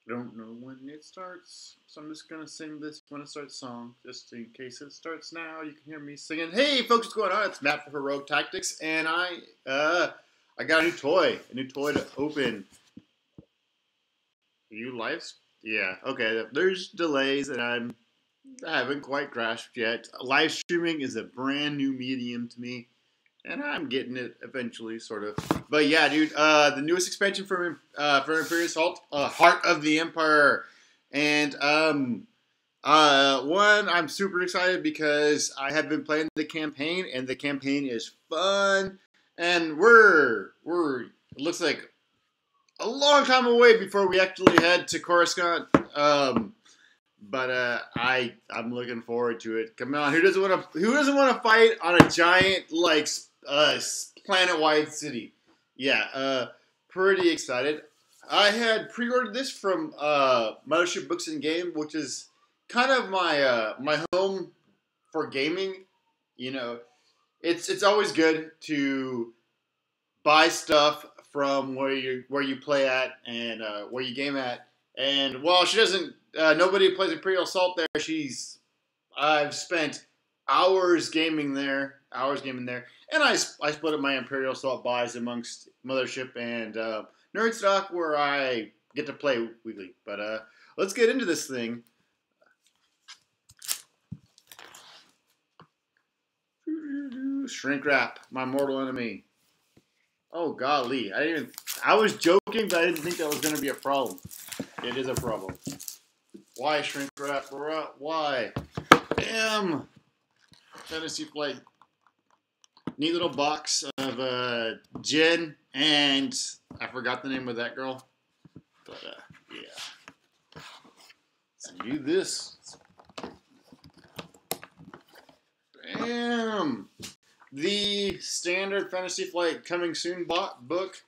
Don't know when it starts, so I'm just gonna sing this when it starts song, just in case it starts now. You can hear me singing. Hey, folks, what's going on? It's Matt for Heroic Tactics, and I got a new toy to open. Are you live? Yeah, okay. There's delays, and I haven't quite grasped yet. Live streaming is a brand new medium to me, and I'm getting it eventually, sort of. But yeah, dude, the newest expansion for Imperial Assault, Heart of the Empire, and one, I'm super excited because I have been playing the campaign, and the campaign is fun, and it looks like a long time away before we actually head to Coruscant. But I'm looking forward to it. Come on, who doesn't want to fight on a giant like planet-wide city? Yeah, pretty excited. I had pre-ordered this from Mothership Books and Game, which is kind of my home for gaming. You know, it's always good to buy stuff from where you play at and where you game at. And while she doesn't, nobody plays Imperial Assault there. I've spent hours gaming there, and I split up my Imperial Assault buys amongst Mothership and Nerdstock, where I get to play weekly. But let's get into this thing. Shrink wrap, my mortal enemy. Oh golly, I was joking, but I didn't think that was going to be a problem. It is a problem. Why shrink wrap? Why? Damn. Fantasy Flight. Neat little box of gin, and I forgot the name of that girl. But yeah. Let's do this. Bam. The standard Fantasy Flight coming soon book.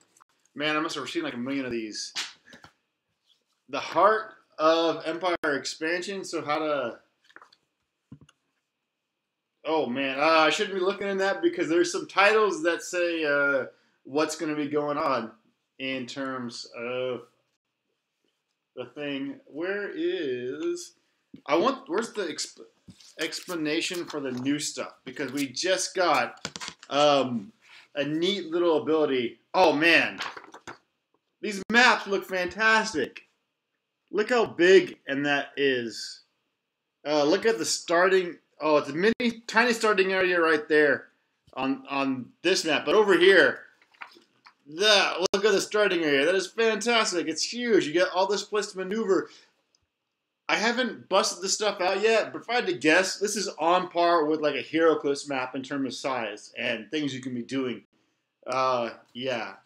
Man, I must have received like a million of these. The Heart of Empire expansion. So how to... Oh man, I shouldn't be looking in that because there's some titles that say what's going to be going on in terms of the thing. Where's the explanation for the new stuff? Because we just got a neat little ability. Oh man, these maps look fantastic. Look how big and that is. Look at the starting. Oh, it's a tiny starting area right there on this map. But over here, look at the starting area. That is fantastic. It's huge. You get all this place to maneuver. I haven't busted this stuff out yet, but if I had to guess, this is on par with like a HeroClix map in terms of size and things you can be doing. Yeah.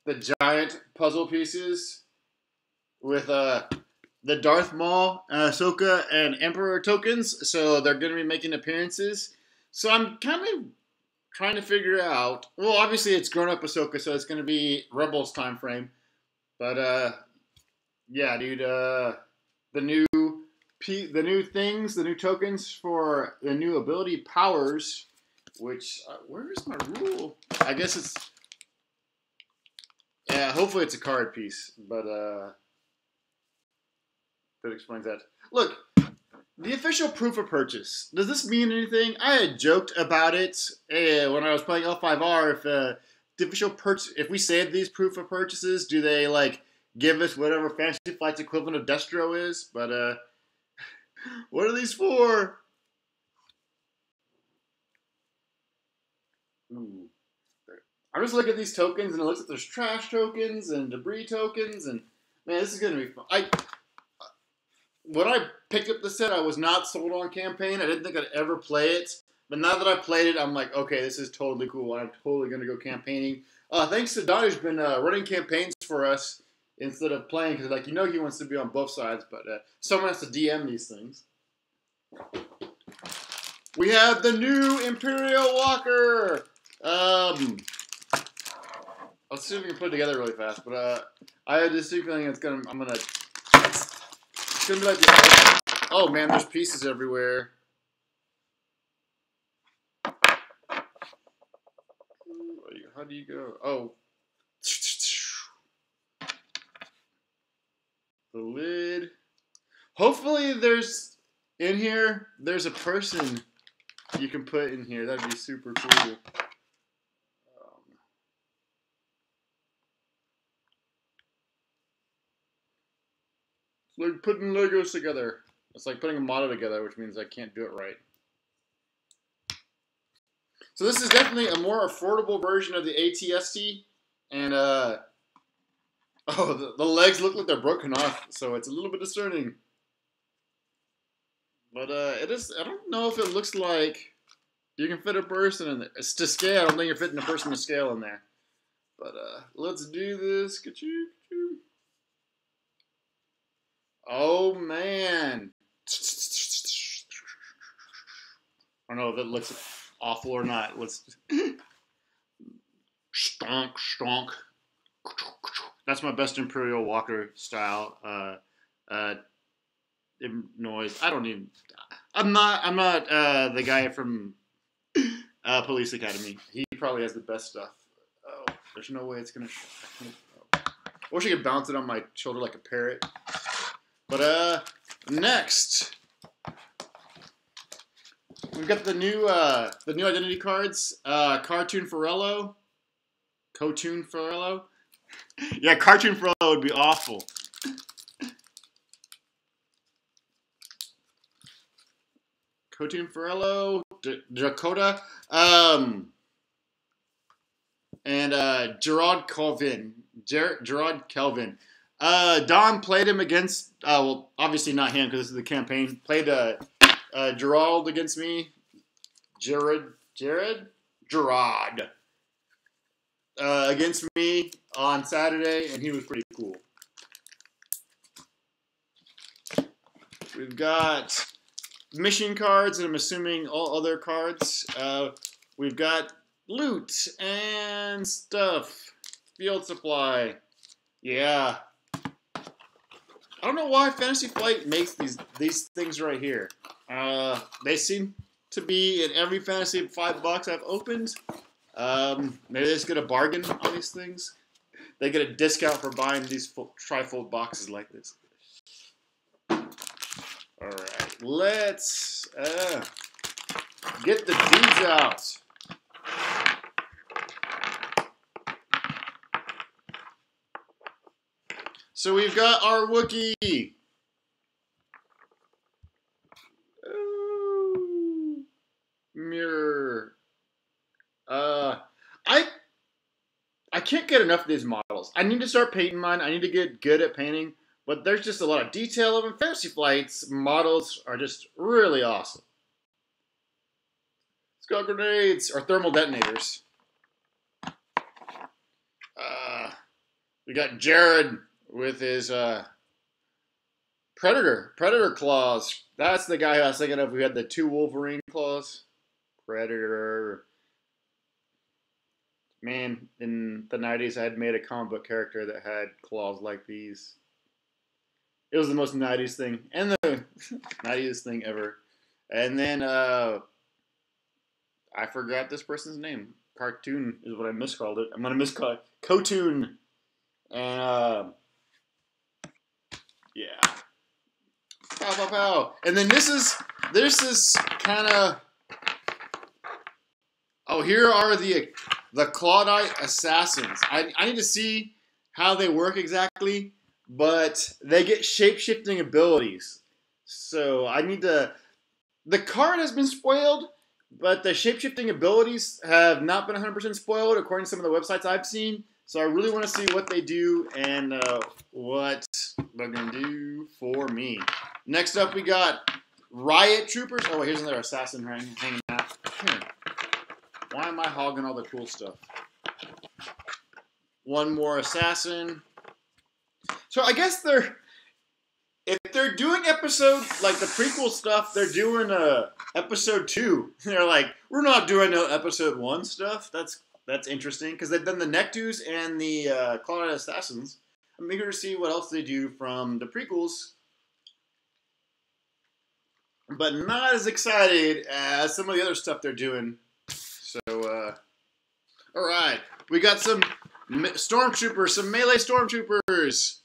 The giant puzzle pieces with the Darth Maul, Ahsoka, and Emperor tokens, so they're going to be making appearances. So I'm kind of trying to figure out. Well, obviously it's grown-up Ahsoka, so it's going to be Rebels time frame. But yeah, dude, the new things, the new tokens for the new ability powers. Which where's my rule? I guess it's. Yeah, hopefully it's a card piece, but that explains that. Look, the official proof of purchase. Does this mean anything? I had joked about it when I was playing L5R. If the official purchase, if we save these proof of purchases, do they like give us whatever Fantasy Flight's equivalent of Destro is? But what are these for? Ooh. I'm just looking at these tokens, and it looks like there's trash tokens and debris tokens, and man, this is gonna be fun. When I picked up the set, I was not sold on campaign. I didn't think I'd ever play it, but now that I played it, I'm like, okay, this is totally cool. I'm totally gonna go campaigning. Thanks to Don, who's been running campaigns for us instead of playing, because like he wants to be on both sides, but someone has to DM these things. We have the new Imperial Walker. Let's see if we can put it together really fast. But I have this feeling it's gonna. It's gonna be like this. Oh man, there's pieces everywhere. How do you go? Oh. The lid. Hopefully there's a person you can put in here. That'd be super cool. It's like putting Legos together. It's like putting a model together, which means I can't do it right. So this is definitely a more affordable version of the ATST, and oh, the legs look like they're broken off, so it's a little bit discerning. But it is. I don't know if it looks like you can fit a person in there. It's to scale. I don't think you're fitting a person to scale in there. But let's do this. Oh man. I don't know if it looks awful or not. Let's stonk. That's my best Imperial Walker style noise. I'm not the guy from Police Academy. He probably has the best stuff. Oh, there's no way it's gonna. I wish I could bounce it on my shoulder like a parrot. But next, we've got the new identity cards. Cartoon Ferrello. Yeah, Cartoon Ferrello would be awful. Cartoon Ferrello, Dakota, and Gerard Kelvin. Don played him against, well, obviously not him because this is the campaign. Played Gerard against me. Gerard against me on Saturday, and he was pretty cool. We've got mission cards, and I'm assuming all other cards. We've got loot and stuff. Field supply. Yeah. I don't know why Fantasy Flight makes these things right here. They seem to be in every Fantasy Flight box I've opened. Maybe they just get a bargain on these things. They get a discount for buying these trifold boxes like this. Alright, let's get the dudes out. So we've got our Wookiee. Ooh, mirror. I can't get enough of these models. I need to start painting mine. I need to get good at painting. But there's just a lot of detail of them. Fantasy Flight's models are just really awesome. It's got grenades or thermal detonators. We got Jared with his Predator claws. That's the guy I was thinking of. We had the 2 Wolverine claws. Predator. Man, in the 90s, I had made a comic book character that had claws like these. It was the most 90s thing, and the 90s thing ever. And then, I forgot this person's name. Cartoon is what I miscalled it. I'm going to miscall it. Cotoon. And, yeah. Pow, pow, pow. And then this is kind of... Oh, here are the Claudite Assassins. I need to see how they work exactly, but they get shape-shifting abilities. So I need to... The card has been spoiled, but the shape-shifting abilities have not been 100% spoiled, according to some of the websites I've seen. So I really want to see what they do and what they're going to do for me. Next up, we got Riot Troopers. Oh, here's another assassin hanging out. Here. Why am I hogging all the cool stuff? One more assassin. So I guess if they're doing episodes like the prequel stuff, they're doing episode 2. They're like, we're not doing no episode 1 stuff. That's That's interesting because they've done the Nectus and the Colorado Assassins. I'm eager to see what else they do from the prequels, but not as excited as some of the other stuff they're doing. So, all right, we got some stormtroopers, some melee stormtroopers,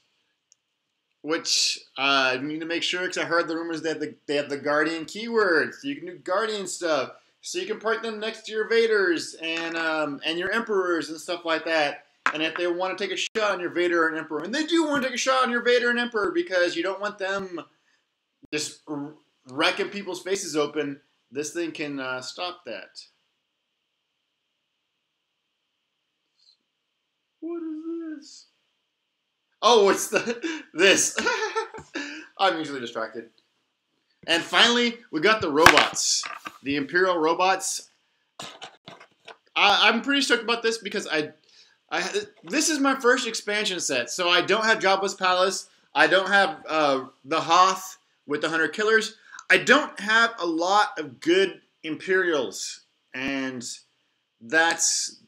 which I need to make sure because I heard the rumors that they have the Guardian keywords. So you can do Guardian stuff, so you can park them next to your Vaders and your Emperors and stuff like that. And if they want to take a shot on your Vader and Emperor, and they do want to take a shot on your Vader and Emperor because you don't want them just wrecking people's faces open, this thing can stop that. What is this? Oh, it's this. I'm usually distracted. And finally, we got the robots. The Imperial robots. I'm pretty stoked about this because this is my first expansion set. So I don't have Jabba's Palace. I don't have the Hoth with the 100 killers. I don't have a lot of good Imperials. And that's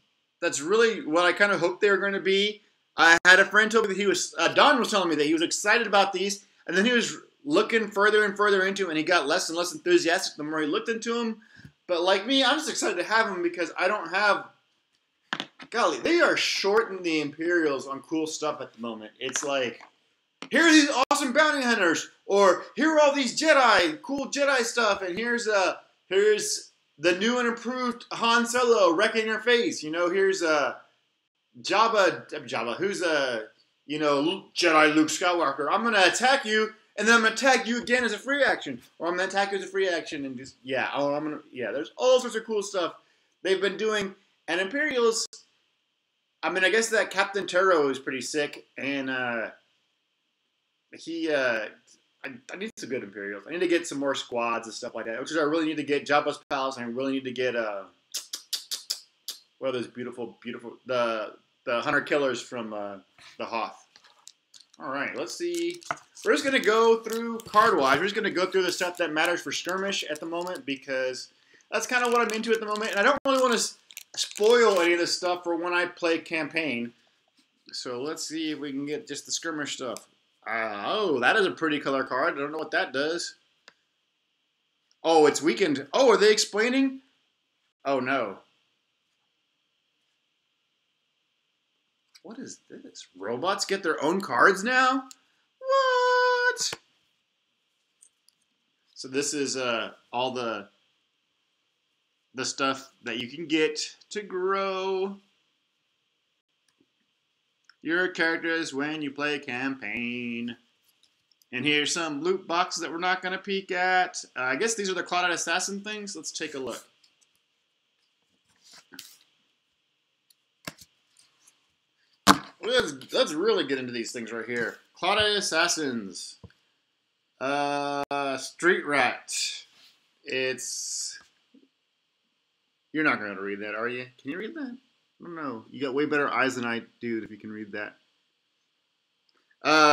really what I kind of hoped they were going to be. I had a friend tell me that he was, Don was telling me that he was excited about these, and then he was looking further and further into them, and he got less and less enthusiastic the more he looked into them. But like me, I'm just excited to have them because I don't have, golly, they are shorting the Imperials on cool stuff at the moment. It's like, here are these awesome bounty hunters, or here are all these Jedi, cool Jedi stuff, and here's the new and improved Han Solo wrecking your face. You know, here's Jabba, who's Jedi Luke Skywalker. I'm gonna attack you, and then I'm gonna attack you again as a free action, or I'm gonna attack you as a free action, and just there's all sorts of cool stuff they've been doing. And Imperials, I mean, I guess that Captain Turo is pretty sick, and I need some good Imperials. I need to get some more squads and stuff like that, which is I really need to get Jabba's Palace, and I really need to get what are those beautiful the 100 killers from the Hoth. All right, let's see. We're just gonna go through card-wise. We're just gonna go through the stuff that matters for skirmish at the moment because that's kind of what I'm into at the moment, and I don't really want to spoil any of this stuff for when I play campaign. So let's see if we can get just the skirmish stuff. Oh, that is a pretty color card. I don't know what that does. Oh, it's weakened. Oh, are they explaining? Oh, no. What is this? Robots get their own cards now? What? So this is all the stuff that you can get to grow your characters when you play a campaign. And here's some loot boxes that we're not going to peek at. I guess these are the Clouded Assassin things. Let's take a look. Let's really get into these things right here. Clouded Assassins. Street Rat. You're not going to read that, are you? Can you read that? I don't know. You got way better eyes than I do if you can read that.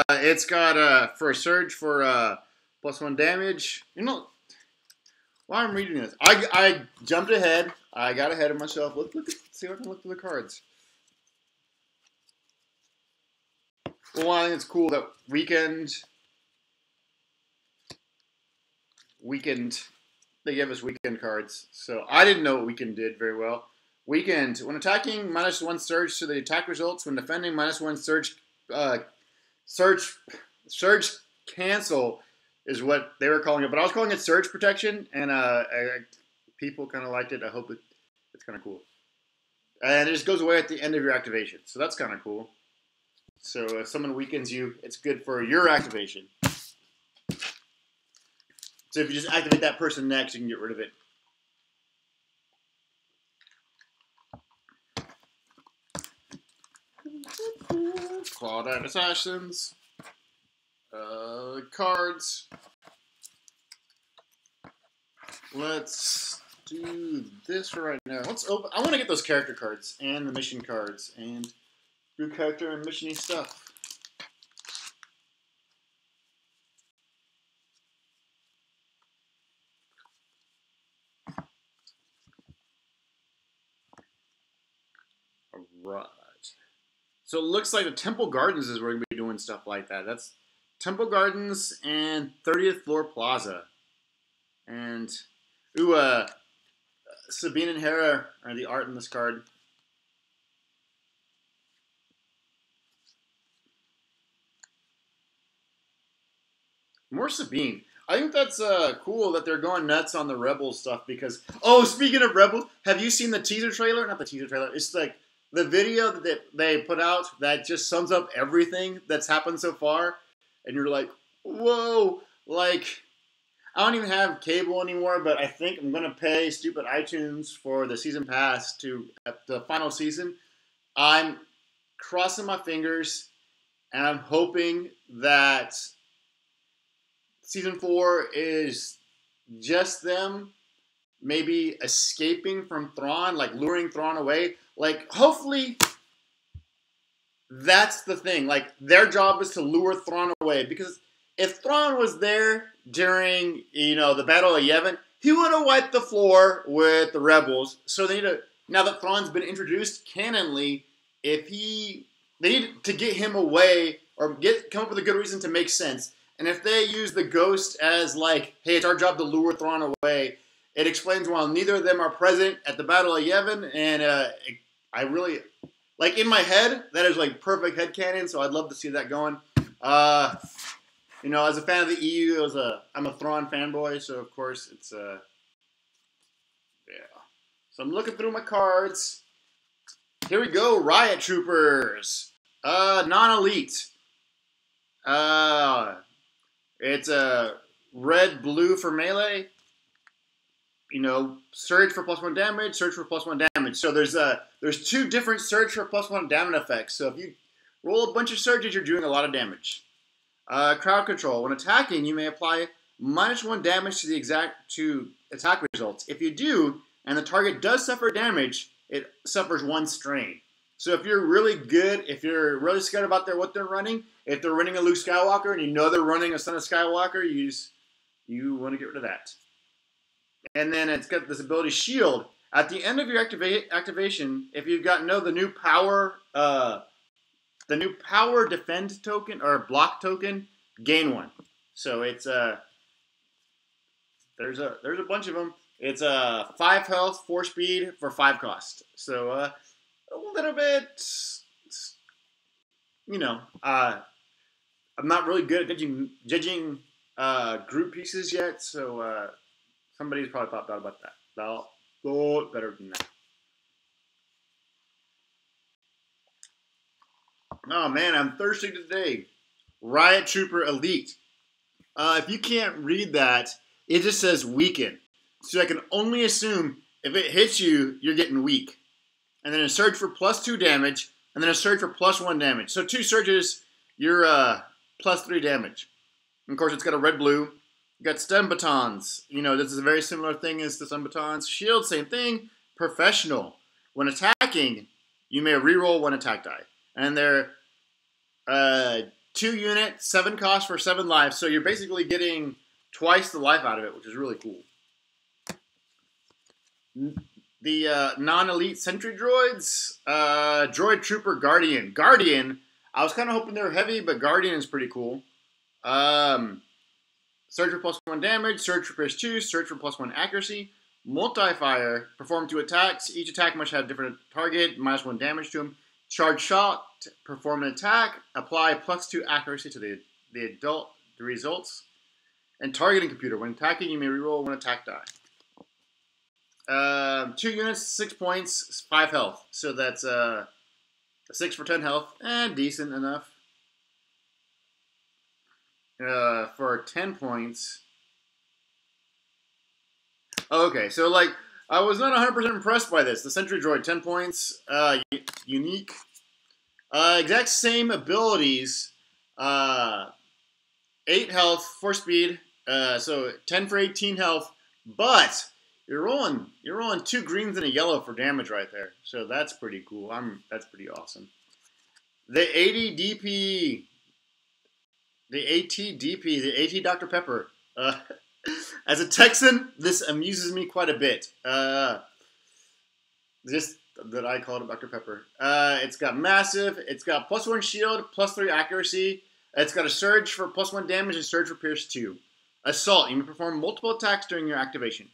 It's got for a surge for +1 damage. You know, while I'm reading this, I jumped ahead. I got ahead of myself. See if I can look through the cards. Well, I think it's cool that weakened. They give us weakened cards. So I didn't know what weakened did very well. Weakened. When attacking, -1 surge to the attack results. When defending, -1 surge. Surge cancel is what they were calling it. But I was calling it surge protection. And people kind of liked it. I hope it's kind of cool. And it just goes away at the end of your activation. So that's kind of cool. So if someone weakens you, it's good for your activation. So if you just activate that person next, you can get rid of it. Clawed Assassins. Cards. Let's do this for right now. Let's open. I want to get those character cards and the mission cards and your character and mission-y stuff. So it looks like the Temple Gardens is where we're going to be doing stuff like that. That's Temple Gardens and 30th Floor Plaza. And, ooh, Sabine and Hera are the art in this card. More Sabine. I think that's cool that they're going nuts on the Rebels stuff because... Oh, speaking of Rebels, have you seen the teaser trailer? Not the teaser trailer. It's like the video that they put out that just sums up everything that's happened so far. And you're like, whoa. Like, I don't even have cable anymore, but I think I'm going to pay stupid iTunes for the season pass to the final season. I'm crossing my fingers, and I'm hoping that Season 4 is just them maybe escaping from Thrawn, like luring Thrawn away. Like, hopefully that's the thing. Like, their job is to lure Thrawn away. Because if Thrawn was there during, the Battle of Yavin, he would have wiped the floor with the Rebels. So they need to, now that Thrawn's been introduced canonly, they need to get him away or come up with a good reason to make sense. And if they use the Ghost as like, hey, it's our job to lure Thrawn away, it explains why neither of them are present at the Battle of Yavin. And I really, like in my head, that is like perfect headcanon, so I'd love to see that going. As a fan of the EU, I'm a Thrawn fanboy, so of course it's, yeah. So I'm looking through my cards. Here we go, Riot Troopers. Non-elite. It's red-blue for melee. Surge for +1 damage, surge for +1 damage. So there's two different surge for +1 damage effects. So if you roll a bunch of surges, you're doing a lot of damage. Crowd control. When attacking, you may apply -1 damage to attack results. If you do, and the target does suffer damage, it suffers 1 strain. So if you're really good, if you're really scared about what they're running, if they're running a Luke Skywalker and you know they're running a Son of Skywalker, you want to get rid of that. And then it's got this ability Shield. At the end of your activation, if you've got the new power defend token or block token, gain 1. So it's there's a bunch of them. It's 5 health, 4 speed for 5 cost. So a little bit, I'm not really good at judging group pieces yet, so somebody's probably thought about that. They'll go better than that. Oh man, I'm thirsty today. Riot Trooper Elite. If you can't read that, it just says weaken. So I can only assume if it hits you, you're getting weak. And then a surge for +2 damage, and then a surge for +1 damage. So 2 surges, you're +3 damage. And of course, it's got a red-blue. You got stun batons. This is a very similar thing as the stun batons. Shield, same thing. Professional. When attacking, you may reroll 1 attack die. And they're 2 unit, 7 cost for 7 lives. So you're basically getting twice the life out of it, which is really cool. The non-elite sentry droids, Droid Trooper Guardian. Guardian, I was kind of hoping they were heavy, but Guardian is pretty cool. Surge for +1 damage, surge for +2, surge for +1 accuracy. Multi-fire, perform 2 attacks. Each attack must have a different target, -1 damage to them. Charge shot, perform an attack, apply +2 accuracy to the results. And targeting computer, when attacking, you may reroll 1 attack die. 2 units, 6 points, 5 health. So that's 6 for 10 health, and decent enough. For 10 points. Okay, so I was not 100% impressed by this. The Sentry Droid, 10 points, unique. Exact same abilities. 8 health, 4 speed, so 10 for 18 health, but you're rolling 2 greens and a yellow for damage right there. So that's pretty cool. That's pretty awesome. The 80 DP, the AT DP, the AT Dr. Pepper. As a Texan, this amuses me quite a bit. Just that I called Dr. Pepper. It's got massive. It's got +1 shield, +3 accuracy. It's got a surge for +1 damage and surge for Pierce 2. Assault. You may perform multiple attacks during your activation.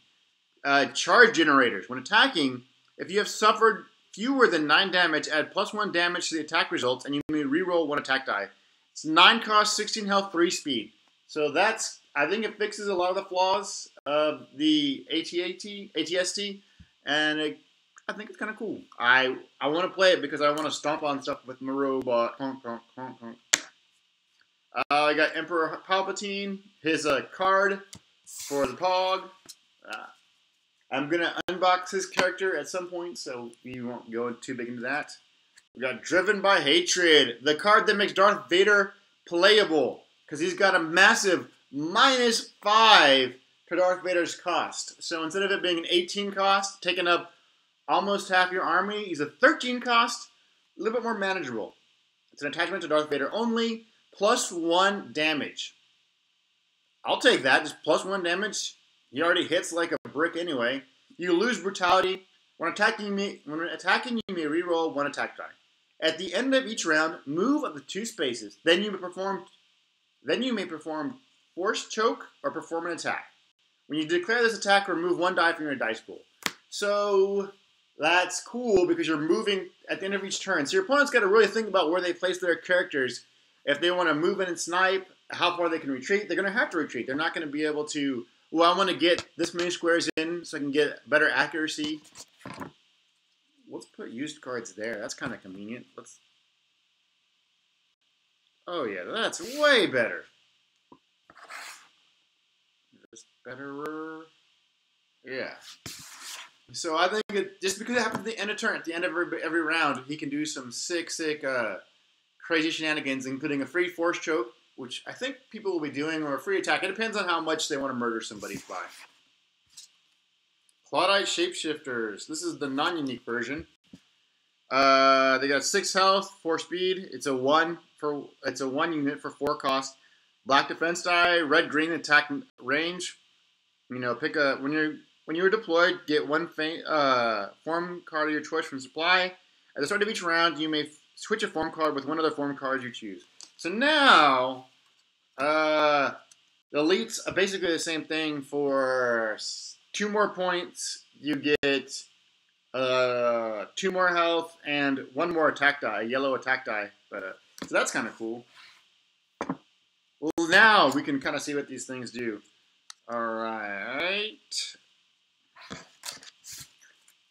Charge generators. When attacking, if you have suffered fewer than 9 damage, add +1 damage to the attack results, and you may reroll 1 attack die. It's 9 cost, 16 health, 3 speed. So that's, I think it fixes a lot of the flaws of the ATST, and I think it's kind of cool. I want to play it because I want to stomp on stuff with my robot. I got Emperor Palpatine, his card for the Pog. I'm going to unbox his character at some point, so we won't go too big into that. We got Driven by Hatred, the card that makes Darth Vader playable, because he's got a massive -5 to Darth Vader's cost. So instead of it being an 18 cost, taking up almost half your army, he's a 13 cost, a little bit more manageable. It's an attachment to Darth Vader only, +1 damage. I'll take that, just +1 damage. He already hits like a brick anyway. You lose brutality. When attacking, you may reroll 1 attack die. At the end of each round, move up to 2 spaces. Then you may perform Force Choke or perform an attack. When you declare this attack, remove 1 die from your dice pool. So that's cool because you're moving at the end of each turn. So your opponent's got to really think about where they place their characters. If they want to move in and snipe, how far they can retreat, they're going to have to retreat. They're not going to be able to, well, I want to get this many squares in so I can get better accuracy. Let's put used cards there. That's kind of convenient. Oh yeah, that's way better. Just better. Yeah. So I think just because it happens at the end of turn, at the end of every round, he can do some sick, crazy shenanigans, including a free Force Choke, which I think people will be doing, or a free attack. It depends on how much they want to murder somebody by. Claudite Shapeshifters. This is the non-unique version. They got 6 health, 4 speed. It's a 1 unit for 4 cost. Black defense die, red green attack range. You know, pick a when you're deployed, get 1 form card of your choice from supply. At the start of each round, you may switch a form card with one other form card you choose. So now, the elites are basically the same thing. For 2 more points, you get 2 more health and 1 more attack die, a yellow attack die. But so that's kind of cool. Well, now we can kind of see what these things do. All right.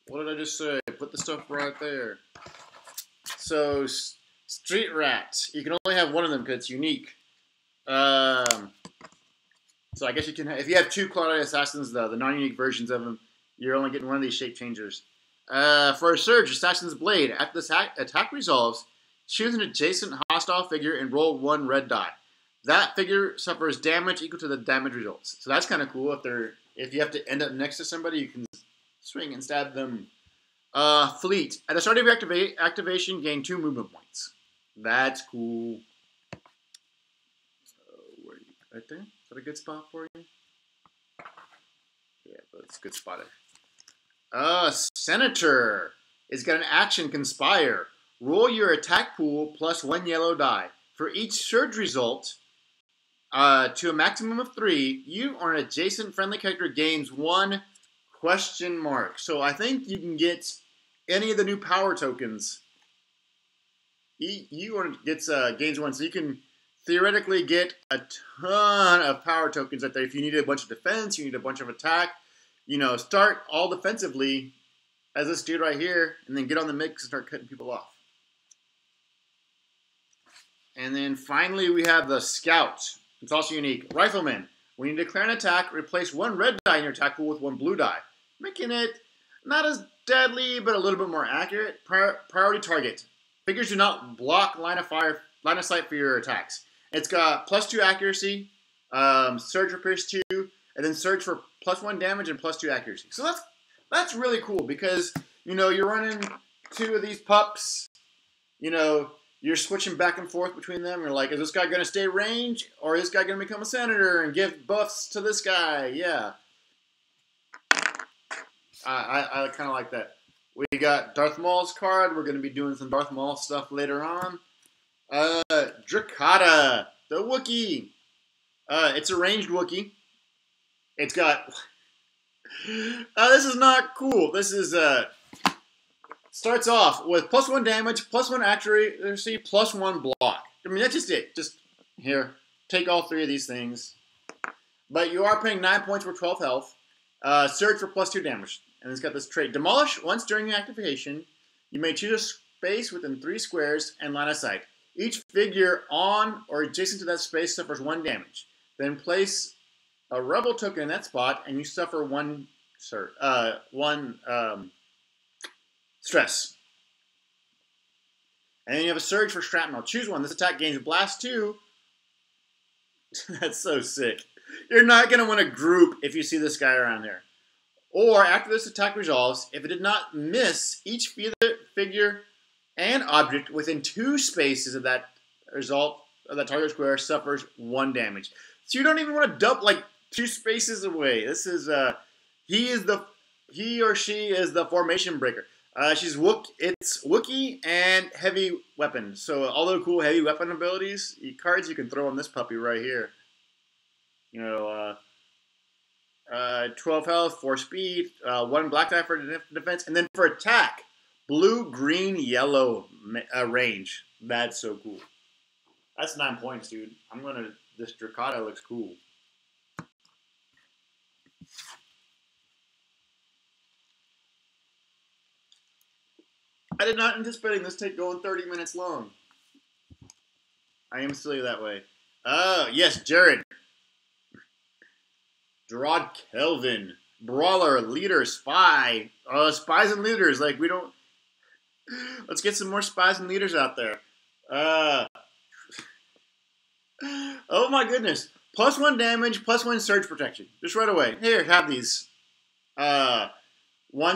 What did I just say? Put the stuff right there. So, Street Rat. You can only have 1 of them because it's unique. So I guess you can, if you have 2 Claudite Assassins, the non-unique versions of them, you're only getting 1 of these shape changers. For a Surge, Assassin's Blade. After this attack resolves, choose an adjacent hostile figure and roll 1 red die. That figure suffers damage equal to the damage results. So that's kind of cool. If you have to end up next to somebody, you can swing and stab them. Fleet. At the start of your activation, gain 2 movement points. That's cool. Where are you? Right there? Is that a good spot for you? Yeah, that's a good spot. Senator. It's got an action, Conspire. Roll your attack pool plus 1 yellow die. For each surge result, to a maximum of 3, you or an adjacent friendly character gains 1 question mark. So I think you can get any of the new power tokens. You gains 1, so you can theoretically get a ton of power tokens out there. If you need a bunch of defense, you need a bunch of attack. You know, start all defensively as this dude right here, and then get on the mix and start cutting people off. And then finally we have the Scout. It's also unique. Rifleman. When you declare an attack, replace 1 red die in your attack pool with 1 blue die, making it not as deadly, but a little bit more accurate. Priority target. Figures do not block line of sight for your attacks. It's got +2 accuracy, surge for Pierce 2, and then surge for +1 damage and +2 accuracy. So that's really cool because, you know, you're running 2 of these pups, you know, you're switching back and forth between them. You're like, is this guy going to stay range, or is this guy going to become a senator and give buffs to this guy? Yeah. I kind of like that. We got Darth Maul's card. We're going to be doing some Darth Maul stuff later on. Drakata, the Wookiee. It's a ranged Wookiee. It's got... this is not cool. This is... starts off with +1 damage, +1 accuracy, +1 block. I mean, that's just it. Just here. Take all 3 of these things. But you are paying 9 points for 12 health. Surge for +2 damage. And it's got this trait. Demolish once during the activation. You may choose a space within 3 squares and line of sight. Each figure on or adjacent to that space suffers 1 damage. Then place a rebel token in that spot, and you suffer 1 stress. And then you have a surge for shrapnel. Choose one. This attack gains blast 2. That's so sick. You're not going to want to group if you see this guy around there. Or, after this attack resolves, if it did not miss, each figure and object within 2 spaces of that target square suffers 1 damage. So you don't even want to dump like 2 spaces away. This is he or she is the formation breaker. It's Wookiee and heavy weapon. So all the cool heavy weapon abilities, cards you can throw on this puppy right here. You know, 12 health, 4 speed, 1 black die for defense, and then for attack, blue, green, yellow range. That's so cool. That's 9 points, dude. This Drakata looks cool. I did not anticipate this take going 30 minutes long. I am silly that way. Oh, yes, Jared. Gerard Kelvin. Brawler, leader, spy. Spies and leaders. Like, we don't... Let's get some more spies and leaders out there. Oh my goodness. +1 damage, +1 surge protection. Just right away. Here, have these. 1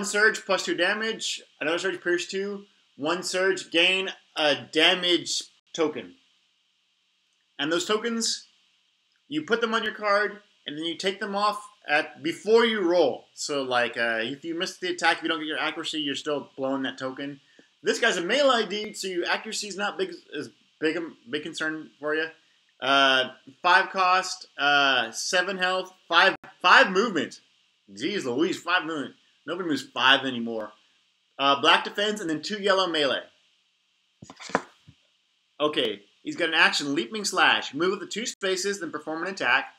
surge, +2 damage. Another surge, pierce 2. 1 surge, gain a damage token. And those tokens, you put them on your card, and then you take them off before you roll. So, like, if you miss the attack, if you don't get your accuracy, you're still blowing that token. This guy's a melee dude, so your accuracy is not big concern for you. 5 cost, 7 health, 5 movement. Jeez Louise, 5 movement. Nobody moves 5 anymore. Black defense, and then 2 yellow melee. Okay, he's got an action, Leaping Slash. Move with the 2 spaces, then perform an attack.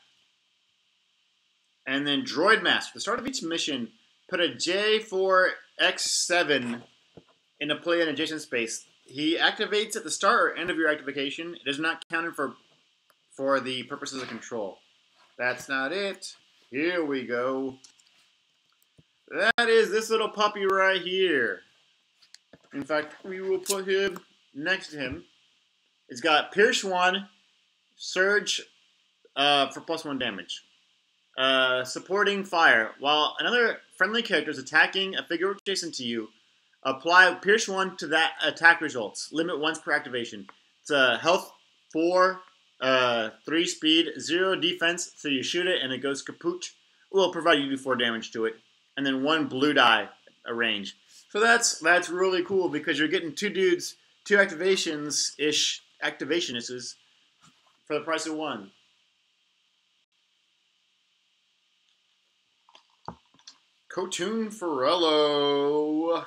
And then Droid Master. At the start of each mission, put a J4X7 into play in adjacent space. He activates at the start or end of your activation. It is not counted for the purposes of control. That's not it. Here we go. That is this little puppy right here. In fact, we will put him next to him. It's got Pierce 1, Surge for +1 damage. Supporting fire. While another friendly character is attacking a figure adjacent to you, apply Pierce 1 to that attack results. Limit once per activation. It's health 4, 3 speed, 0 defense, so you shoot it and it goes kaput. Will provide you 4 damage to it. And then 1 blue die range. So that's really cool because you're getting 2 dudes, 2 activations-ish, activationists for the price of 1. Kotun Ferrello.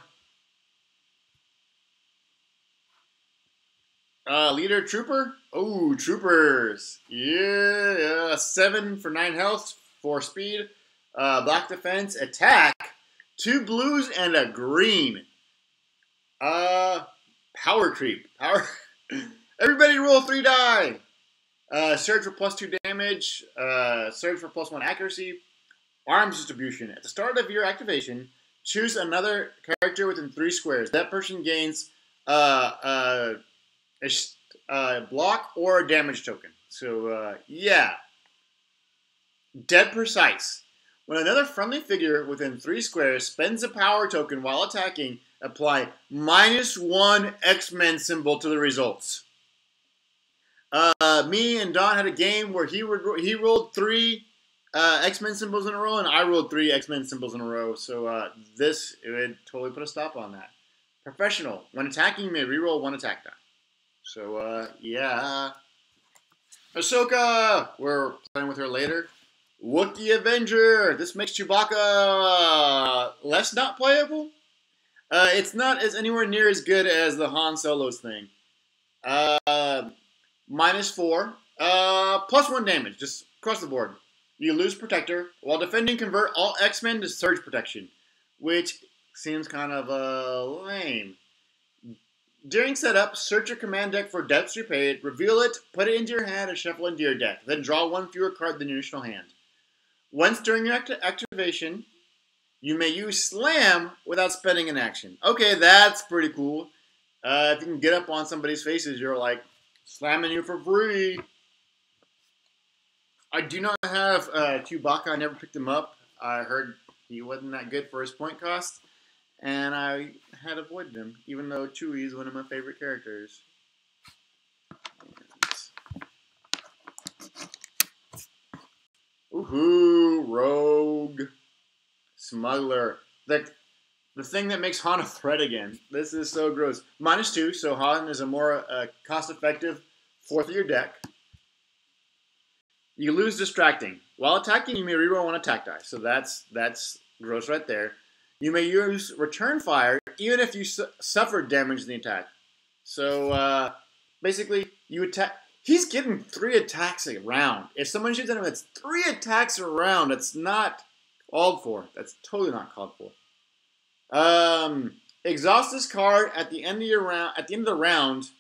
Leader Trooper. Oh, Troopers. Yeah. 7 for 9 health, 4 speed. Black defense, attack, 2 blues and a green. Power creep. Everybody roll 3 die. Surge for +2 damage. Surge for +1 accuracy. Arms distribution. At the start of your activation, choose another character within 3 squares. That person gains a block or a damage token. So, yeah. Dead precise. When another friendly figure within 3 squares spends a power token while attacking, apply -1 X-Men symbol to the results. Me and Don had a game where he rolled 3 X-Men symbols in a row, and I rolled 3 X-Men symbols in a row. So this it would totally put a stop on that. Professional. When attacking, you may reroll 1 attack die. So yeah. Ahsoka. We're playing with her later. Wookiee Avenger. This makes Chewbacca less not playable. It's not as anywhere near as good as the Han Solo's thing. -4. +1 damage, just across the board. You lose Protector. While defending, convert all X-Men to Surge Protection, which seems kind of lame. During setup, search your command deck for debts repaid, reveal it, put it into your hand, and shuffle into your deck. Then draw 1 fewer card than your initial hand. Once during your activation, you may use Slam without spending an action. Okay, that's pretty cool. If you can get up on somebody's faces, you're like, slamming you for free. I do not have Chewbacca. I never picked him up. I heard he wasn't that good for his point cost. And I had avoided him, even though Chewie is one of my favorite characters. Ooh, Rogue. Smuggler. The thing that makes Han a threat again. This is so gross. -2, so Han is a more cost-effective 4th of your deck. You lose Distracting. While attacking, you may reroll 1 attack die. So that's gross right there. You may use Return Fire, even if you suffered damage in the attack. So, basically, you attack. He's getting 3 attacks a round. If someone shoots at him, that's 3 attacks a round. That's not called for. That's totally not called for. Exhaust this card at the end of your round. At the end of the round.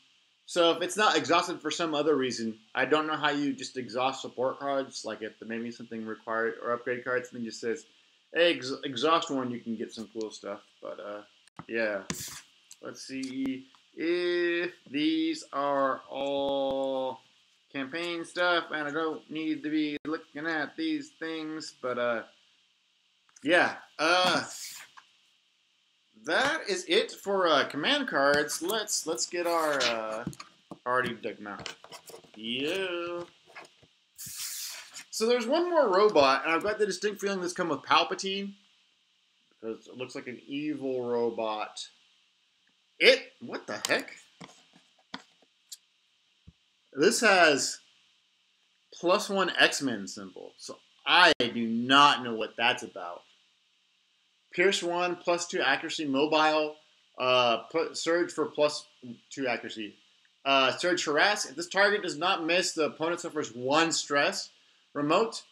So if it's not exhausted for some other reason, I don't know how you just exhaust support cards. Like if maybe something required or upgrade cards, something just says, "Hey, exhaust one," you can get some cool stuff. But yeah. Let's see if these are all campaign stuff, and I don't need to be looking at these things. But yeah. That is it for command cards. Let's get our already dug them out. Yeah. So there's one more robot, and I've got the distinct feeling this comes with Palpatine, because it looks like an evil robot. What the heck? This has +1 X-Men symbol, so I do not know what that's about. Pierce 1, +2 accuracy, mobile, surge for +2 accuracy. Surge harass. If this target does not miss, the opponent suffers 1 stress. Remote.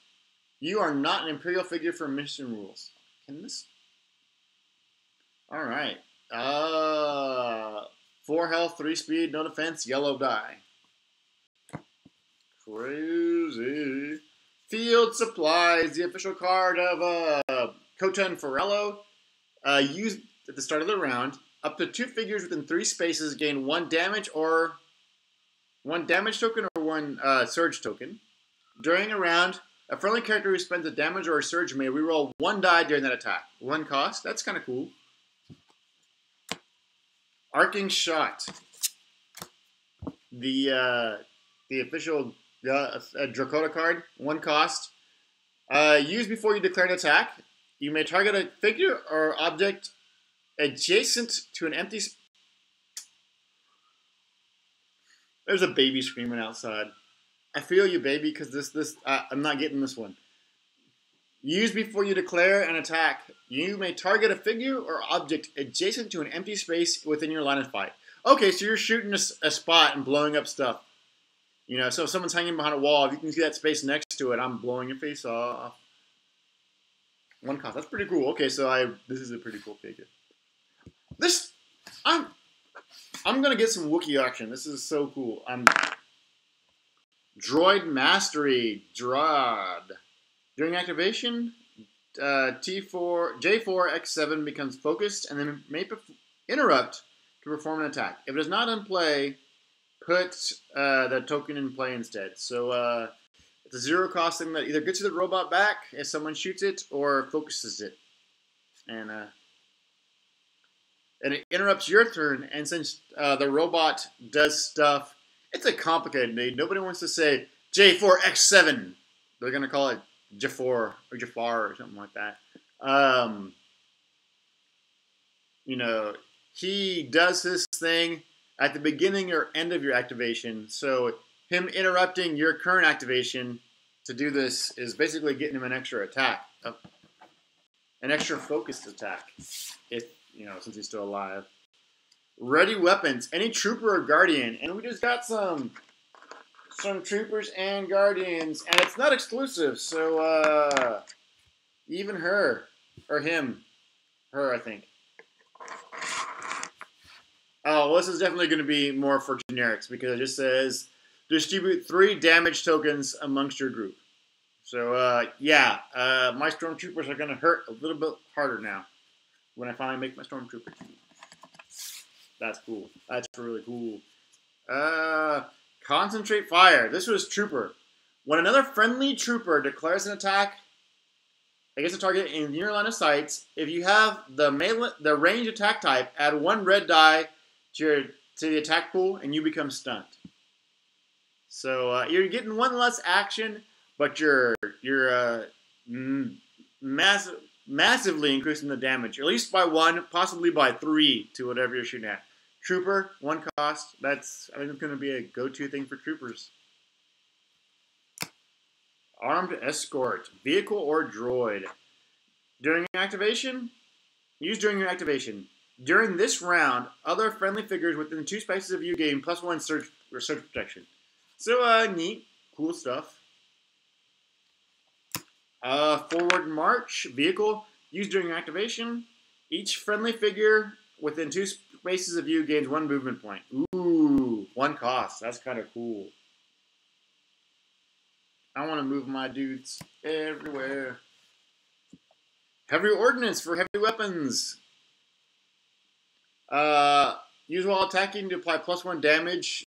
You are not an Imperial figure for mission rules. Can this? Alright. 4 health, 3 speed, no defense, yellow die. Crazy. Field supplies. The official card of Kota and Forello. Used at the start of the round. Up to 2 figures within 3 spaces gain 1 damage or 1 damage token or 1 surge token. During a round, a friendly character who spends a damage or a surge may reroll 1 die during that attack. 1 cost. That's kind of cool. Arcing Shot. The official Dakota card. 1 cost. Used before you declare an attack. You may target a figure or object adjacent to an empty space. There's a baby screaming outside. I feel you, baby, because I'm not getting this one. Used before you declare an attack. You may target a figure or object adjacent to an empty space within your line of fight. Okay, so you're shooting a spot and blowing up stuff. You know, so if someone's hanging behind a wall, if you can see that space next to it, I'm blowing your face off. 1 cost. That's pretty cool. Okay, so this is a pretty cool figure. I'm gonna get some Wookiee action. This is so cool. Droid Mastery. Drod. During activation, J4X7 becomes focused and then may interrupt to perform an attack. If it is not in play, put the token in play instead. So it's a 0 cost thing that either gets the robot back if someone shoots it or focuses it. And it interrupts your turn, and since the robot does stuff, it's a complicated name. Nobody wants to say J4X7. They're going to call it Jafar or something like that. Um, you know, he does this thing at the beginning or end of your activation. So him interrupting your current activation to do this is basically getting him an extra attack, an extra focused attack, if since he's still alive. Ready weapons, any trooper or guardian, and we just got some troopers and guardians, and it's not exclusive. So even her or him, her I think. Oh, well, this is definitely going to be more for generics because it just says distribute 3 damage tokens amongst your group. So, yeah, my stormtroopers are going to hurt a little bit harder now when I finally make my stormtroopers. That's cool. That's really cool. Concentrate fire. This was trooper. When another friendly trooper declares an attack against a target in your line of sight, if you have the range attack type, add 1 red die to the attack pool, and you become stunned. So you're getting 1 less action, but you're massively increasing the damage, at least by 1, possibly by 3 to whatever you're shooting at. Trooper, 1 cost. I think it's going to be a go-to thing for troopers. Armed escort, vehicle or droid. During your activation, use during your activation. During this round, other friendly figures within 2 spaces of you gain +1 surge protection. So, neat. Cool stuff. Forward march, vehicle, used during your activation. Each friendly figure within 2 spaces of you gains 1 movement point. Ooh, 1 cost. That's kind of cool. I want to move my dudes everywhere. Heavy ordnance for heavy weapons. Use while attacking to apply +1 damage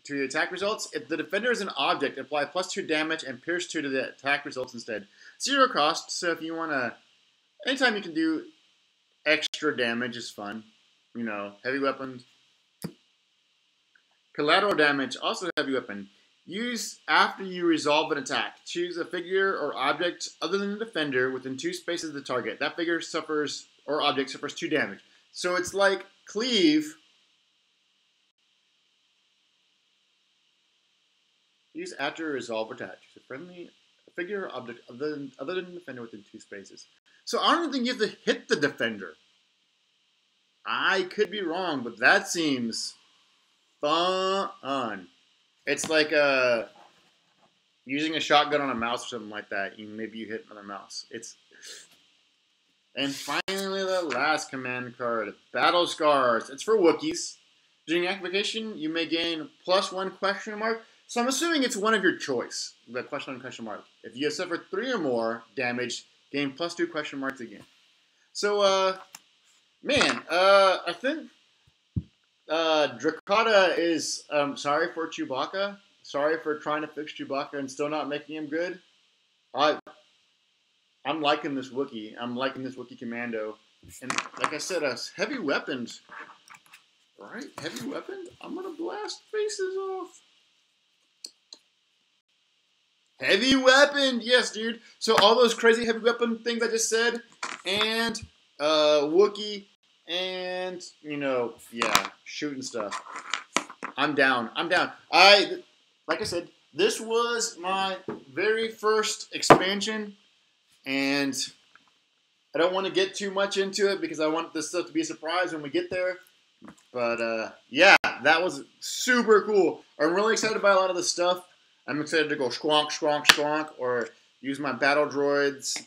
to the attack results. If the defender is an object, apply +2 damage and pierce 2 to the attack results instead. 0 cost, so if you want to... Anytime you can do extra damage is fun. Heavy weapons. Collateral damage, also heavy weapon. Use after you resolve an attack. Choose a figure or object other than the defender within 2 spaces of the target. That figure suffers, or object suffers 2 damage. So it's like cleave. Use after resolve attack. Choose a figure or object other than the defender within 2 spaces. So I don't think you have to hit the defender. I could be wrong, but that seems fun. It's like using a shotgun on a mouse or something like that. Maybe you hit another mouse. And finally, the last command card, Battle Scars. It's for Wookiees. During activation, you may gain +1 question mark. So I'm assuming it's one of your choice. The question mark. If you have suffered 3 or more damage, gain +2 question marks again. So, man, I think Drakata is sorry for Chewbacca. Sorry for trying to fix Chewbacca and still not making him good. I'm liking this Wookiee. I'm liking this Wookiee Commando. And like I said, heavy weapons. Right? Heavy weapons? I'm going to blast faces off. Heavy weapon! Yes, dude. So all those crazy heavy weapon things I just said, and Wookiee, and, yeah, shooting stuff. I'm down. Like I said, this was my very first expansion, and I don't want to get too much into it because I want this stuff to be a surprise when we get there. But, yeah, that was super cool. I'm really excited by a lot of this stuff. I'm excited to go squonk, squonk, squonk, or use my battle droids.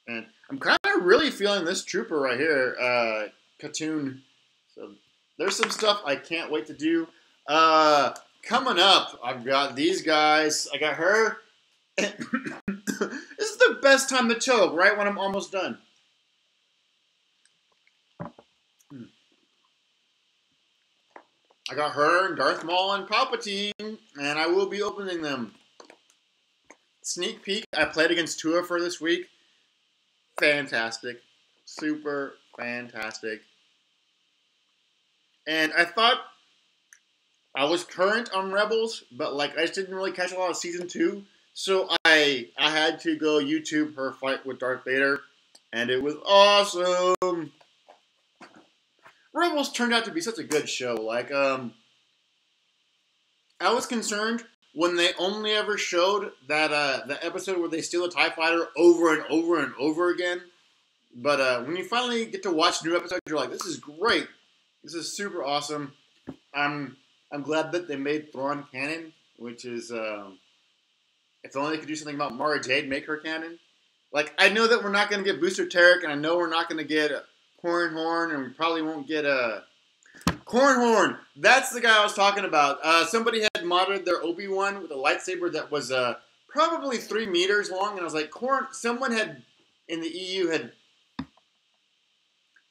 And I'm kind of really feeling this trooper right here, Katoon. So there's some stuff I can't wait to do. Coming up, I've got these guys. I got her. This is the best time to choke, right when I'm almost done. I got her and Darth Maul and Palpatine, and I will be opening them. Sneak peek, I played against Tua for this week. Fantastic. Super fantastic. And I thought I was current on Rebels, but I just didn't really catch a lot of Season 2. So I had to go YouTube her fight with Darth Vader, and it was awesome. Rebels turned out to be such a good show. Like, I was concerned when they only ever showed that the episode where they steal a TIE fighter over and over and over again. But when you finally get to watch new episodes, you're like, this is great. This is super awesome. I'm glad that they made Thrawn canon, which is if only they could do something about Mara Jade, make her canon. Like, I know that we're not going to get Booster Tarek, and I know we're not going to get Corran Horn, and we probably won't get Corran Horn. That's the guy I was talking about. Somebody had modded their Obi-Wan with a lightsaber that was probably 3 meters long, and I was like, someone had in the EU had.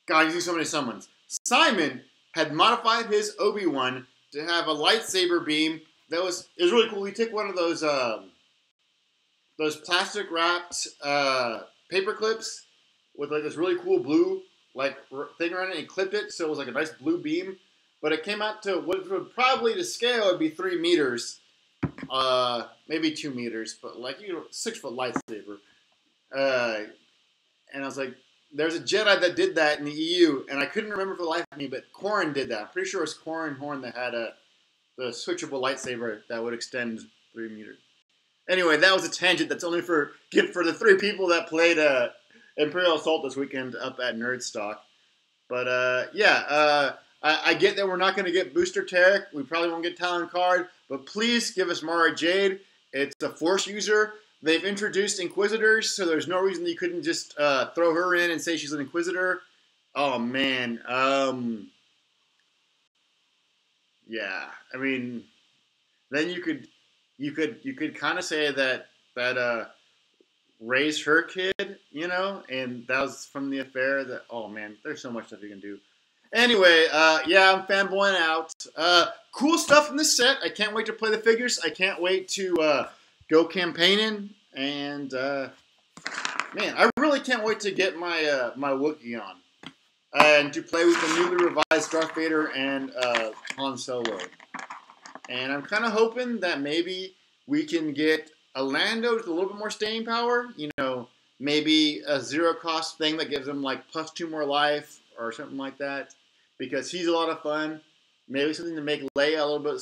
God, I use so many summons. Simon had modified his Obi-Wan to have a lightsaber beam that was really cool. He took one of those plastic wrapped paper clips with like this really cool blue like thing around it and clipped it so it was like a nice blue beam. But it came out to what would probably to scale would be 3 meters, maybe 2 meters, but like 6-foot lightsaber. And I was like, there's a Jedi that did that in the EU, and I couldn't remember for the life of me, but Corran did that. I'm pretty sure it was Corran Horn that had the switchable lightsaber that would extend 3 meters. Anyway, that was a tangent. That's only for the 3 people that played Imperial Assault this weekend up at Nerdstock. But yeah, I get that we're not going to get Booster Tarek. We probably won't get Talon Card, but please give us Mara Jade. It's a Force user. They've introduced Inquisitors, so there's no reason that you couldn't just throw her in and say she's an Inquisitor. Oh man, yeah. I mean, then you could kind of say that Rey's her kid, and that was from the affair. That oh man, there's so much stuff you can do. Anyway, yeah, I'm fanboying out. Cool stuff in this set. I can't wait to play the figures. I can't wait to go campaigning, and man, I really can't wait to get my my Wookiee on and to play with the newly revised Darth Vader and Han Solo. And I'm kind of hoping that maybe we can get a Lando with a little bit more staying power. Maybe a zero-cost thing that gives him like +2 more life or something like that, because he's a lot of fun. Maybe something to make Leia a little bit.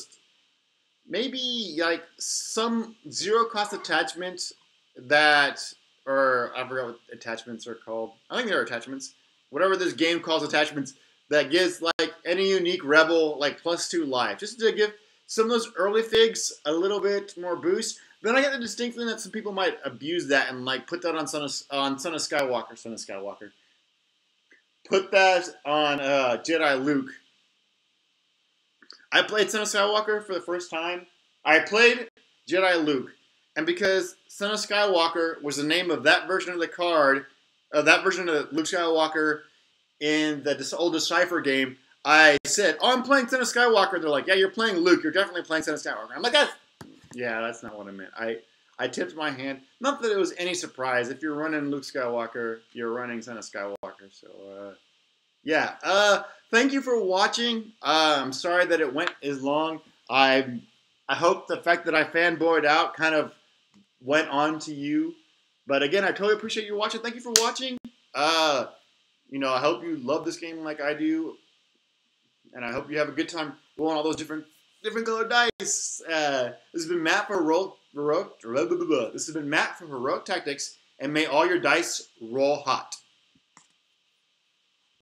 Maybe like some zero-cost attachment that, or I forgot what attachments are called. I think they're attachments. Whatever this game calls attachments, that gives like any unique rebel like +2 life, just to give some of those early figs a little bit more boost. Then I get the distinct feeling that some people might abuse that and like put that on Son of Skywalker. Put that on Jedi Luke. I played Son of Skywalker for the first time. I played Jedi Luke, and because Son of Skywalker was the name of that version of the card, that version of Luke Skywalker in the old Decipher game, I said, "Oh, I'm playing Son of Skywalker." They're like, "Yeah, you're playing Luke. You're definitely playing Son of Skywalker." I'm like, that's not what I meant. I tipped my hand. Not that it was any surprise. If you're running Luke Skywalker, you're running Son of Skywalker. So, yeah. Thank you for watching. I'm sorry that it went as long. I hope the fact that I fanboyed out kind of went on to you. But again, I totally appreciate you watching. Thank you for watching. I hope you love this game like I do. And I hope you have a good time rolling all those different colored dice. This has been Matt for Heroic Tactics, and may all your dice roll hot.